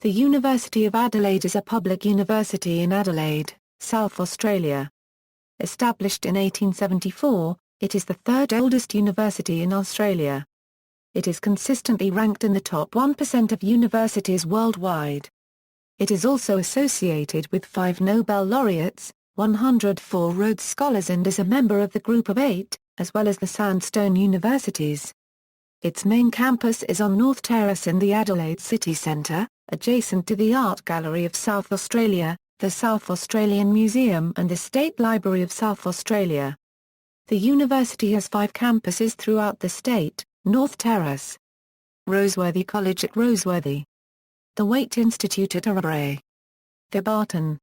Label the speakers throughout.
Speaker 1: The University of Adelaide is a public university in Adelaide, South Australia. Established in 1874, it is the third oldest university in Australia. It is consistently ranked in the top 1% of universities worldwide. It is also associated with 5 Nobel laureates, 104 Rhodes scholars and is a member of the Group of 8, as well as the Sandstone Universities. Its main campus is on North Terrace in the Adelaide City Centre, adjacent to the Art Gallery of South Australia, the South Australian Museum and the State Library of South Australia. The university has 5 campuses throughout the state: North Terrace, Roseworthy College at Roseworthy, the Waite Institute at Urrbrae, Thebarton,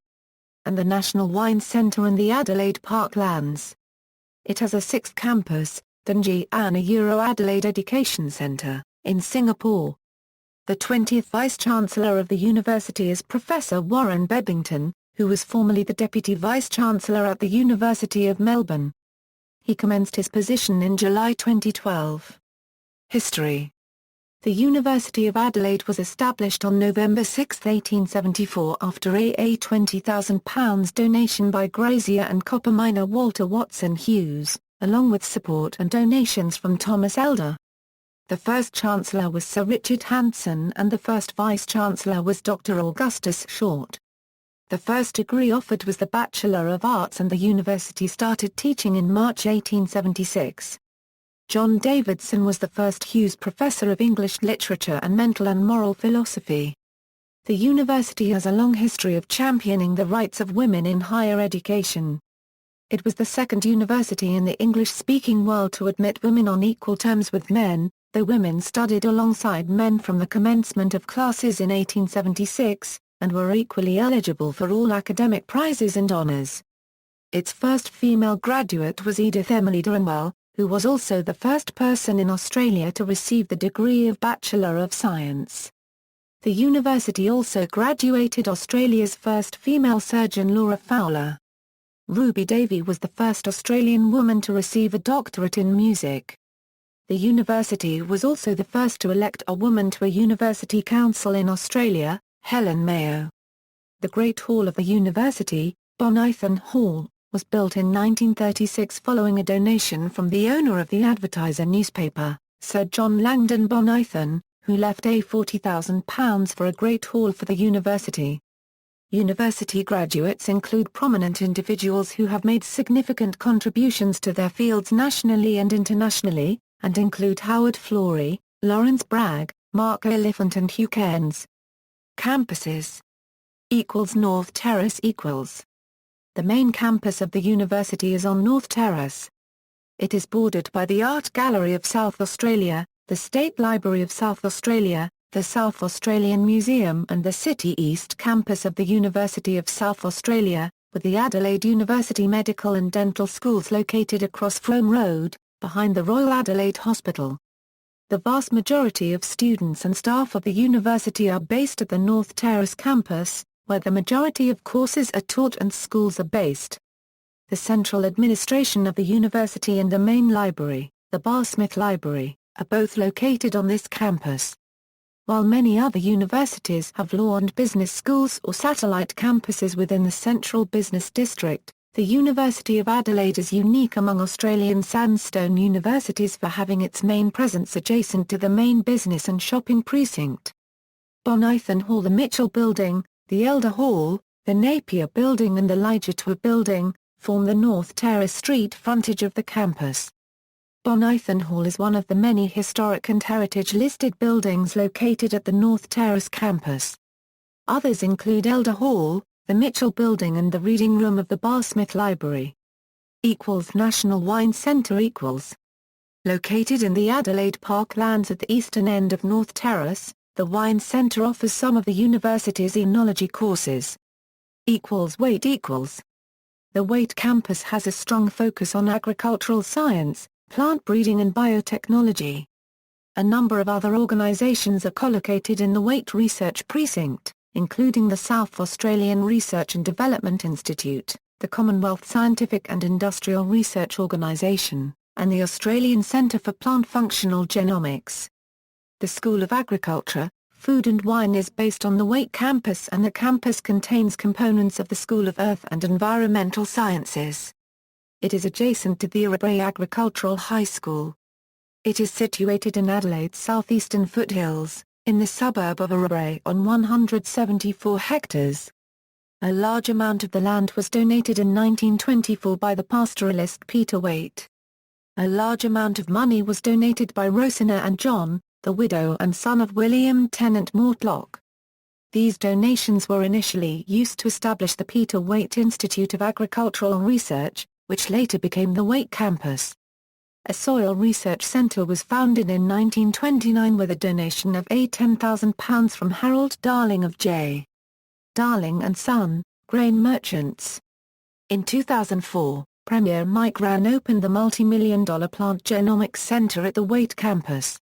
Speaker 1: and the National Wine Centre in the Adelaide Park Lands. It has a 6th campus, the Ngee Ann Adelaide Education Centre, in Singapore. The 20th Vice-Chancellor of the university is Professor Warren Bebbington, who was formerly the Deputy Vice-Chancellor at the University of Melbourne. He commenced his position in July 2012. History. The University of Adelaide was established on November 6, 1874 after a £20,000 donation by grazier and copper miner Walter Watson Hughes, along with support and donations from Thomas Elder. The first Chancellor was Sir Richard Hanson and the first Vice-Chancellor was Dr. Augustus Short. The first degree offered was the Bachelor of Arts and the university started teaching in March 1876. John Davidson was the first Hughes Professor of English Literature and Mental and Moral Philosophy. The university has a long history of championing the rights of women in higher education. It was the second university in the English-speaking world to admit women on equal terms with men, though women studied alongside men from the commencement of classes in 1876, and were equally eligible for all academic prizes and honours. Its first female graduate was Edith Emily Durnwell, who was also the first person in Australia to receive the degree of Bachelor of Science. The university also graduated Australia's first female surgeon Laura Fowler. Ruby Davey was the first Australian woman to receive a doctorate in music. The university was also the first to elect a woman to a university council in Australia, Helen Mayo. The Great Hall of the University, Bonithan Hall, was built in 1936 following a donation from the owner of the Advertiser newspaper, Sir John Langdon Bonithan, who left £40,000 for a Great Hall for the university. University graduates include prominent individuals who have made significant contributions to their fields nationally and internationally, and include Howard Florey, Lawrence Bragg, Mark Oliphant and Hugh Cairns. Campuses. North Terrace. The main campus of the university is on North Terrace. It is bordered by the Art Gallery of South Australia, the State Library of South Australia, the South Australian Museum and the City East campus of the University of South Australia, with the Adelaide University Medical and Dental Schools located across Frome Road, behind the Royal Adelaide Hospital. The vast majority of students and staff of the university are based at the North Terrace campus, where the majority of courses are taught and schools are based. The central administration of the university and the main library, the Barr-Smith Library, are both located on this campus. While many other universities have law and business schools or satellite campuses within the central business district, the University of Adelaide is unique among Australian Sandstone Universities for having its main presence adjacent to the main business and shopping precinct. Bonithan Hall, the Mitchell Building, the Elder Hall, the Napier Building and the Ligetwood Building, form the North Terrace street frontage of the campus. Bonithan Hall is one of the many historic and heritage-listed buildings located at the North Terrace campus. Others include Elder Hall, the Mitchell Building and the Reading Room of the Barr-Smith Library. National Wine Centre. Located in the Adelaide Park Lands at the eastern end of North Terrace, the Wine Centre offers some of the university's enology courses. Waite. The Waite campus has a strong focus on agricultural science, plant breeding and biotechnology. A number of other organisations are collocated in the Waite Research Precinct, including the South Australian Research and Development Institute, the Commonwealth Scientific and Industrial Research Organisation, and the Australian Centre for Plant Functional Genomics. The School of Agriculture, Food and Wine is based on the Waite campus, and the campus contains components of the School of Earth and Environmental Sciences. It is adjacent to the Urrbrae Agricultural High School. It is situated in Adelaide's southeastern foothills, in the suburb of Urrbrae on 174 hectares. A large amount of the land was donated in 1924 by the pastoralist Peter Waite. A large amount of money was donated by Rosina and John, the widow and son of William Tennant Mortlock. These donations were initially used to establish the Peter Waite Institute of Agricultural Research, which later became the Waite Campus. A soil research centre was founded in 1929 with a donation of £10,000 from Harold Darling of J. Darling and Son, grain merchants. In 2004, Premier Mike Rann opened the multi-million-dollar Plant Genomics Centre at the Waite campus.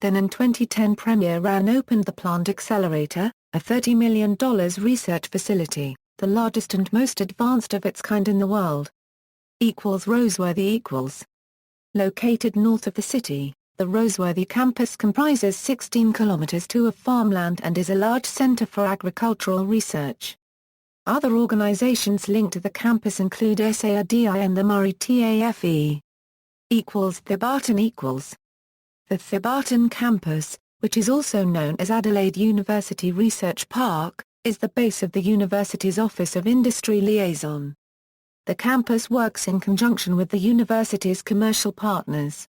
Speaker 1: Then in 2010 Premier Rann opened the Plant Accelerator, a $30 million research facility, the largest and most advanced of its kind in the world. Roseworthy Located north of the city, the Roseworthy campus comprises 16 kilometers of farmland and is a large center for agricultural research. Other organizations linked to the campus include SARDI and the Murray TAFE. Thebarton The Thebarton campus, which is also known as Adelaide University Research Park, is the base of the university's Office of Industry Liaison. The campus works in conjunction with the university's commercial partners.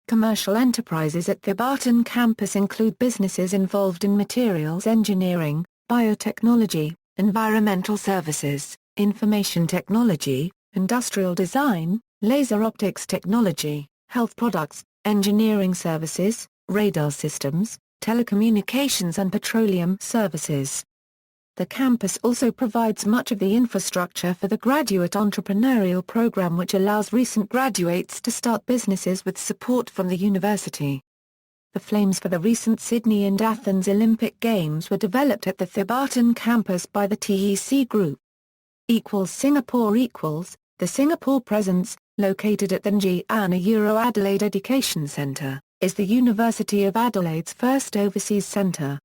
Speaker 1: Commercial enterprises at Thebarton campus include businesses involved in materials engineering, biotechnology, environmental services, information technology, industrial design, laser optics technology, health products, engineering services, radar systems, telecommunications and petroleum services. The campus also provides much of the infrastructure for the Graduate Entrepreneurial Program, which allows recent graduates to start businesses with support from the university. The flames for the recent Sydney and Athens Olympic Games were developed at the Thebarton campus by the TEC Group. Singapore The Singapore presence, located at the Ngee Ann Adelaide Education Centre, is the University of Adelaide's first overseas centre.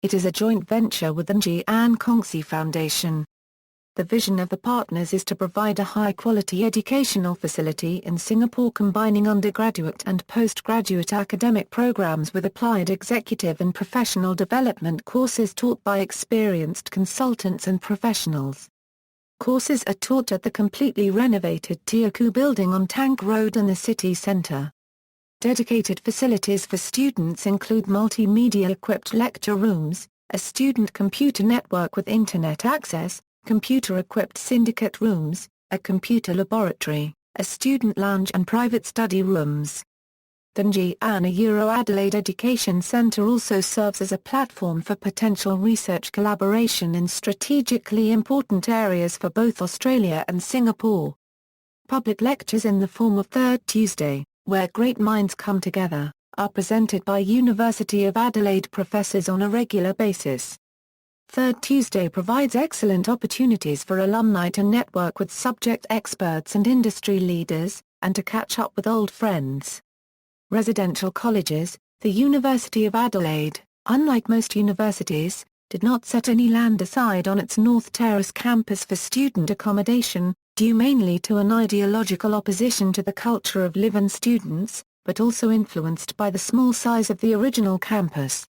Speaker 1: It is a joint venture with the Ngee Ann Kongsi Foundation. The vision of the partners is to provide a high-quality educational facility in Singapore, combining undergraduate and postgraduate academic programs with applied executive and professional development courses taught by experienced consultants and professionals. Courses are taught at the completely renovated Teoku building on Tank Road and the city centre. Dedicated facilities for students include multimedia-equipped lecture rooms, a student computer network with internet access, computer-equipped syndicate rooms, a computer laboratory, a student lounge and private study rooms. The Ngee Ann Adelaide Education Centre also serves as a platform for potential research collaboration in strategically important areas for both Australia and Singapore. Public lectures in the form of Third Tuesday, where great minds come together, are presented by University of Adelaide professors on a regular basis. Third Tuesday provides excellent opportunities for alumni to network with subject experts and industry leaders, and to catch up with old friends. Residential colleges. The University of Adelaide, unlike most universities, did not set any land aside on its North Terrace campus for student accommodation, due mainly to an ideological opposition to the culture of live-in students, but also influenced by the small size of the original campus.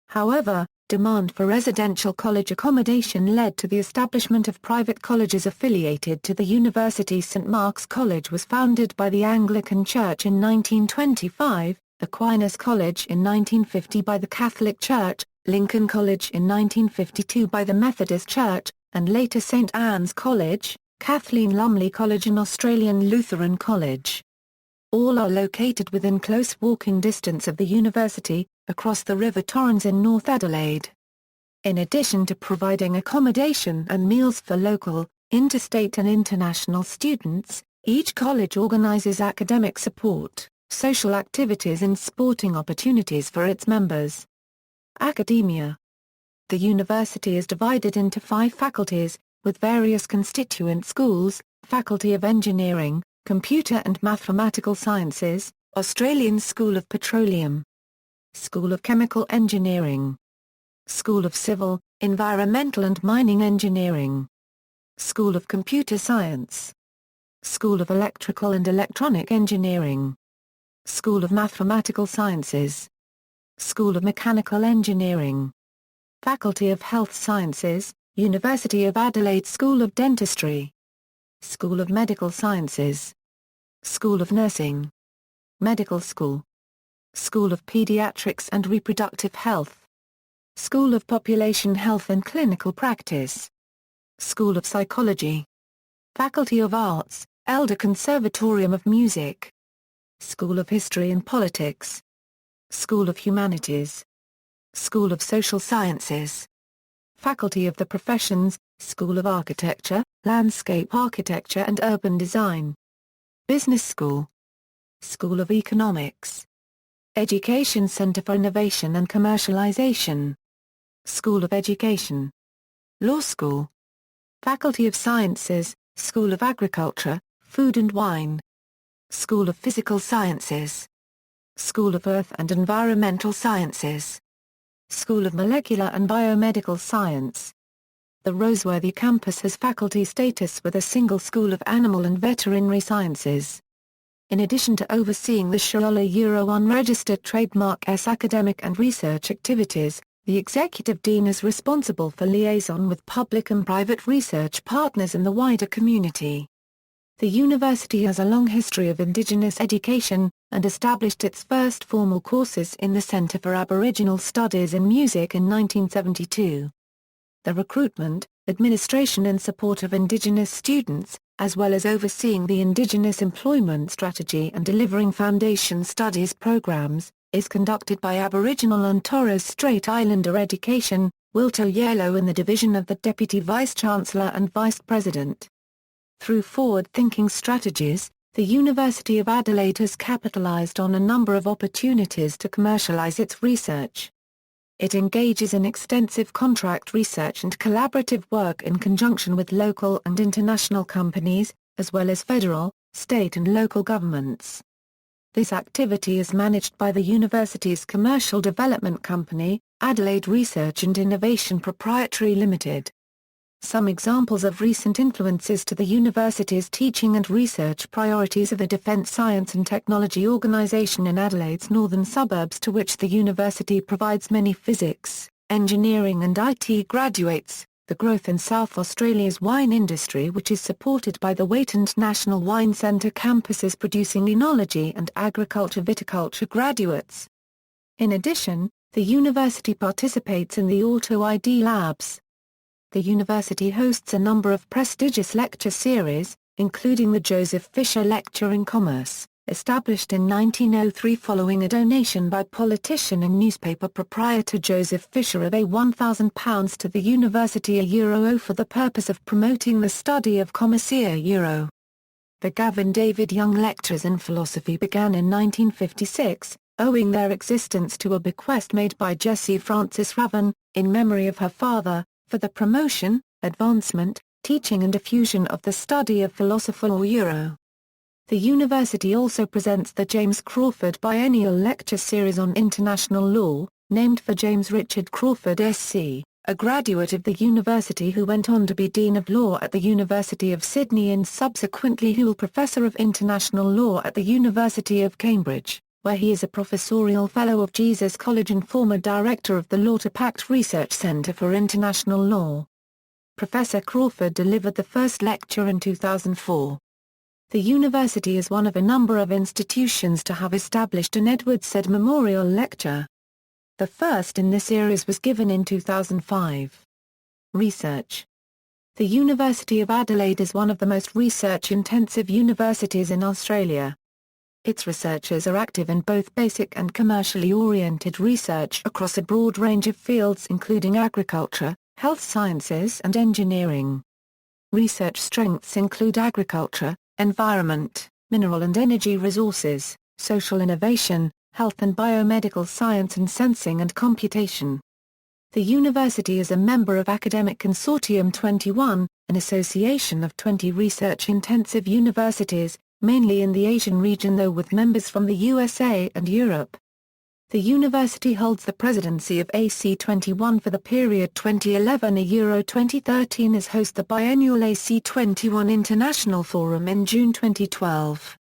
Speaker 1: However, demand for residential college accommodation led to the establishment of private colleges affiliated to the university. St Mark's College was founded by the Anglican Church in 1925, Aquinas College in 1950 by the Catholic Church, Lincoln College in 1952 by the Methodist Church, and later St Anne's College, Kathleen Lumley College and Australian Lutheran College. All are located within close walking distance of the university, across the River Torrens in North Adelaide. In addition to providing accommodation and meals for local, interstate and international students, each college organises academic support, social activities and sporting opportunities for its members. Academia. The university is divided into 5 faculties, with various constituent schools: Faculty of Engineering, Computer and Mathematical Sciences, Australian School of Petroleum, School of Chemical Engineering, School of Civil, Environmental and Mining Engineering. School of Computer Science. School of Electrical and Electronic Engineering. School of Mathematical Sciences. School of Mechanical Engineering. Faculty of Health Sciences, University of Adelaide School of Dentistry. School of Medical Sciences. School of Nursing. Medical School. School of Pediatrics and Reproductive Health. School of Population Health and Clinical Practice. School of Psychology. Faculty of Arts, Elder Conservatorium of Music. School of History and Politics. School of Humanities. School of Social Sciences. Faculty of the Professions, School of Architecture, Landscape Architecture and Urban Design. Business School. School of Economics. Education Centre for Innovation and Commercialization. School of Education. Law School. Faculty of Sciences, School of Agriculture, Food and Wine. School of Physical Sciences. School of Earth and Environmental Sciences. School of Molecular and Biomedical Science. The Roseworthy campus has faculty status with a single School of Animal and Veterinary Sciences. In addition to overseeing the Scholar unregistered trademark academic and research activities, the Executive Dean is responsible for liaison with public and private research partners in the wider community. The university has a long history of Indigenous education, and established its first formal courses in the Centre for Aboriginal Studies in Music in 1972. The recruitment, administration and support of Indigenous students, as well as overseeing the Indigenous employment strategy and delivering foundation studies programs, is conducted by Aboriginal and Torres Strait Islander Education, Wilto Yelo in the division of the Deputy Vice-Chancellor and Vice President. Through forward-thinking strategies, the University of Adelaide has capitalised on a number of opportunities to commercialise its research. It engages in extensive contract research and collaborative work in conjunction with local and international companies, as well as federal, state and local governments. This activity is managed by the university's commercial development company, Adelaide Research and Innovation Proprietary Limited. Some examples of recent influences to the university's teaching and research priorities are the Defence Science and Technology Organisation in Adelaide's northern suburbs, to which the university provides many physics, engineering and IT graduates, the growth in South Australia's wine industry, which is supported by the Waite National Wine Centre campuses producing enology and agriculture viticulture graduates. In addition, the university participates in the Auto ID Labs. The university hosts a number of prestigious lecture series, including the Joseph Fisher Lecture in Commerce, established in 1903 following a donation by politician and newspaper proprietor Joseph Fisher of £1,000 to the university for the purpose of promoting the study of commerce. The Gavin David Young Lectures in Philosophy began in 1956, owing their existence to a bequest made by Jessie Frances Raven, in memory of her father, for the promotion, advancement, teaching and diffusion of the study of philosophy. The university also presents the James Crawford Biennial Lecture Series on International Law, named for James Richard Crawford SC, a graduate of the university who went on to be Dean of Law at the University of Sydney and subsequently Whewell Professor of International Law at the University of Cambridge, where he is a Professorial Fellow of Jesus College and former Director of the Law to Pact Research Centre for International Law. Professor Crawford delivered the first lecture in 2004. The university is one of a number of institutions to have established an Edward Said Memorial Lecture. The first in this series was given in 2005. Research. The University of Adelaide is one of the most research-intensive universities in Australia. Its researchers are active in both basic and commercially oriented research across a broad range of fields including agriculture, health sciences and engineering. Research strengths include agriculture, environment, mineral and energy resources, social innovation, health and biomedical science and sensing and computation. The university is a member of Academic Consortium 21, an association of 20 research-intensive universities, mainly in the Asian region though with members from the USA and Europe. The university holds the presidency of AC21 for the period 2011–2013 as host the Biennial AC21 International Forum in June 2012.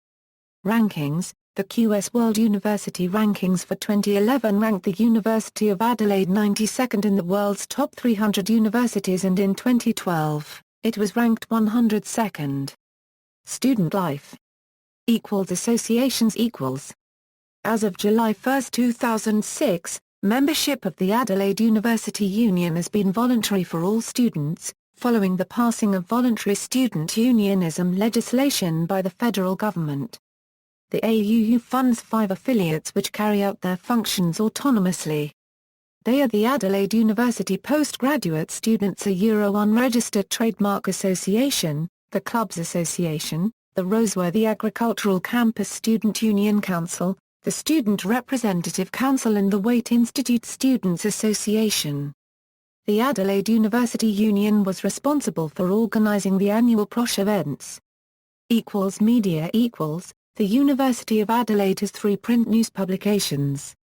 Speaker 1: Rankings. The QS World University Rankings for 2011 ranked the University of Adelaide 92nd in the world's top 300 universities, and in 2012, it was ranked 102nd. Student life. Associations. As of July 1, 2006, membership of the Adelaide University Union has been voluntary for all students, following the passing of voluntary student unionism legislation by the federal government. The AUU funds 5 affiliates which carry out their functions autonomously. They are the Adelaide University Postgraduate Students Unregistered Trademark Association, the Clubs Association, the Roseworthy Agricultural Campus Student Union Council, the Student Representative Council, and the Waite Institute Students Association. The Adelaide University Union was responsible for organising the annual PROSH events. Media. The University of Adelaide has 3 print news publications.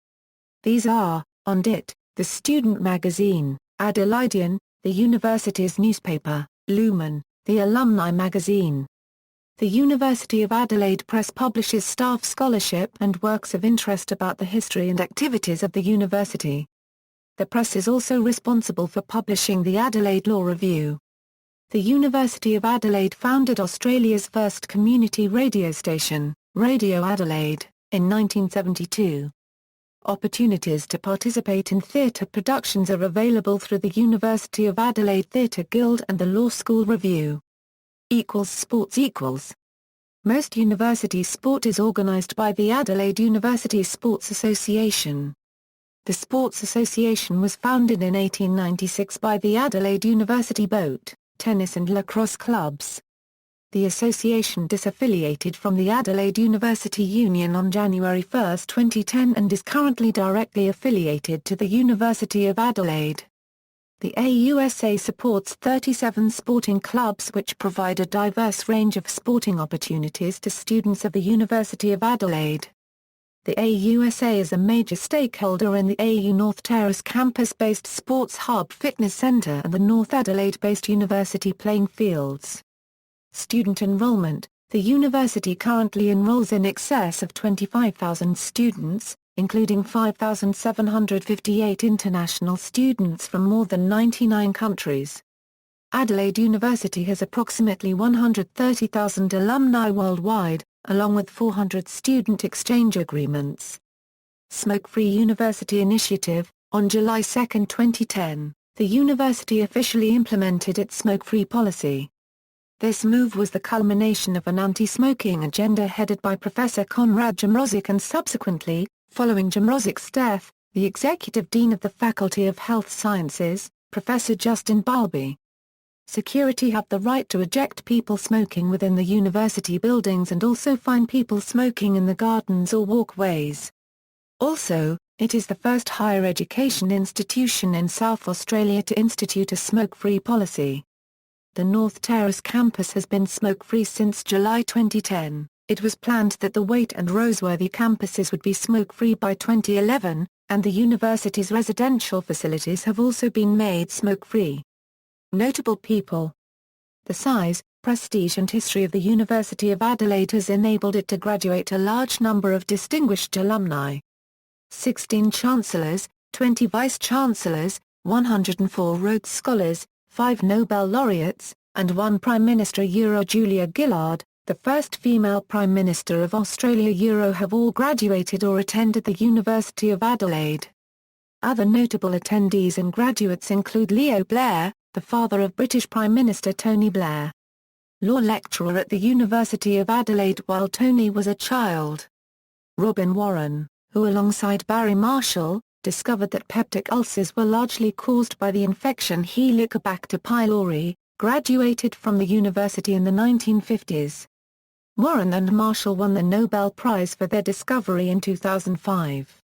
Speaker 1: These are, On Dit, the student magazine, Adelaidean, the university's newspaper, Lumen, the alumni magazine. The University of Adelaide Press publishes staff scholarship and works of interest about the history and activities of the university. The press is also responsible for publishing the Adelaide Law Review. The University of Adelaide founded Australia's first community radio station, Radio Adelaide, in 1972. Opportunities to participate in theatre productions are available through the University of Adelaide Theatre Guild and the Law School Review. Sports. Most university sport is organised by the Adelaide University Sports Association. The Sports Association was founded in 1896 by the Adelaide University boat, tennis and lacrosse clubs. The association disaffiliated from the Adelaide University Union on January 1, 2010, and is currently directly affiliated to the University of Adelaide. The AUSA supports 37 sporting clubs which provide a diverse range of sporting opportunities to students of the University of Adelaide. The AUSA is a major stakeholder in the AU North Terrace campus-based sports hub fitness centre and the North Adelaide-based university playing fields. Student enrollment. The university currently enrolls in excess of 25,000 students, including 5,758 international students from more than 99 countries. Adelaide University has approximately 130,000 alumni worldwide, along with 400 student exchange agreements. Smoke-Free University Initiative. On July 2, 2010, the university officially implemented its smoke-free policy. This move was the culmination of an anti-smoking agenda headed by Professor Konrad Jamrozic and subsequently, following Jamrozic's death, the Executive Dean of the Faculty of Health Sciences, Professor Justin Balby. Security have the right to eject people smoking within the university buildings and also fine people smoking in the gardens or walkways. Also, it is the first higher education institution in South Australia to institute a smoke-free policy. The North Terrace campus has been smoke-free since July 2010. It was planned that the Waite and Roseworthy campuses would be smoke-free by 2011, and the university's residential facilities have also been made smoke-free. Notable people. The size, prestige and history of the University of Adelaide has enabled it to graduate a large number of distinguished alumni. 16 chancellors, 20 vice-chancellors, 104 Rhodes scholars, 5 Nobel laureates, and 1 Prime Minister Julia Gillard, the first female Prime Minister of Australia have all graduated or attended the University of Adelaide. Other notable attendees and graduates include Leo Blair, the father of British Prime Minister Tony Blair. Law lecturer at the University of Adelaide while Tony was a child. Robin Warren, who alongside Barry Marshall, discovered that peptic ulcers were largely caused by the infection Helicobacter pylori, graduated from the university in the 1950s. Warren and Marshall won the Nobel Prize for their discovery in 2005.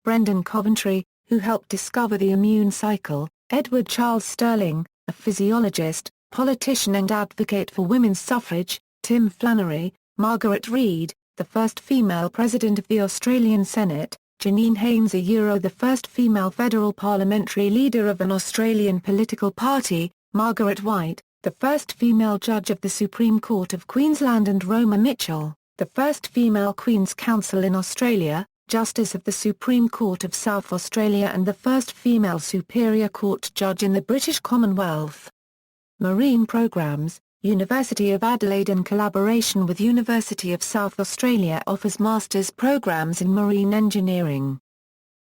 Speaker 1: Brendan Coventry, who helped discover the immune cycle, Edward Charles Sterling, a physiologist, politician and advocate for women's suffrage, Tim Flannery, Margaret Reid, the first female president of the Australian Senate, Janine Haynes the first female federal parliamentary leader of an Australian political party, Margaret White, the first female judge of the Supreme Court of Queensland, and Roma Mitchell, the first female Queen's Counsel in Australia, Justice of the Supreme Court of South Australia and the first female Superior Court judge in the British Commonwealth. Marine programs. University of Adelaide in collaboration with University of South Australia offers master's programs in marine engineering.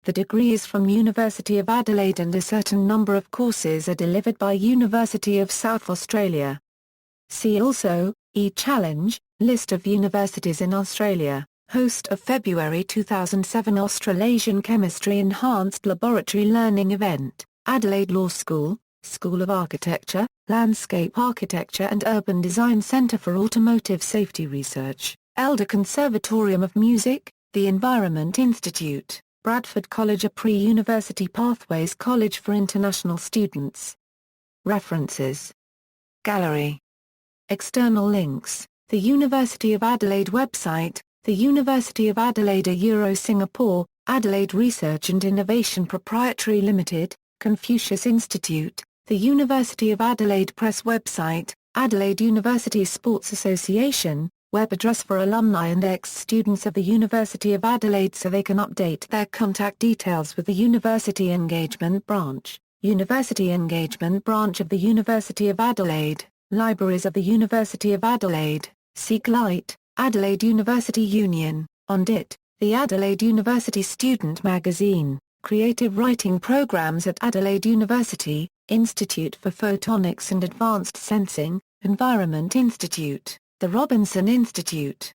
Speaker 1: The degree is from University of Adelaide and a certain number of courses are delivered by University of South Australia. See also, E-Challenge, List of universities in Australia, host of February 2007 Australasian Chemistry Enhanced Laboratory Learning Event, Adelaide Law School, School of Architecture, Landscape Architecture and Urban Design Centre for Automotive Safety Research, Elder Conservatorium of Music, the Environment Institute, Bradford College, a pre-university pathways college for international students. References. Gallery. External links. The University of Adelaide website, the University of Adelaide Singapore, Adelaide Research and Innovation Proprietary Limited, Confucius Institute, the University of Adelaide Press website, Adelaide University Sports Association, web address for alumni and ex-students of the University of Adelaide so they can update their contact details with the University Engagement Branch, University Engagement Branch of the University of Adelaide, Libraries of the University of Adelaide, Seek Light, Adelaide University Union, ONDIT, the Adelaide University Student Magazine, Creative Writing Programs at Adelaide University, Institute for Photonics and Advanced Sensing, Environment Institute, the Robinson Institute.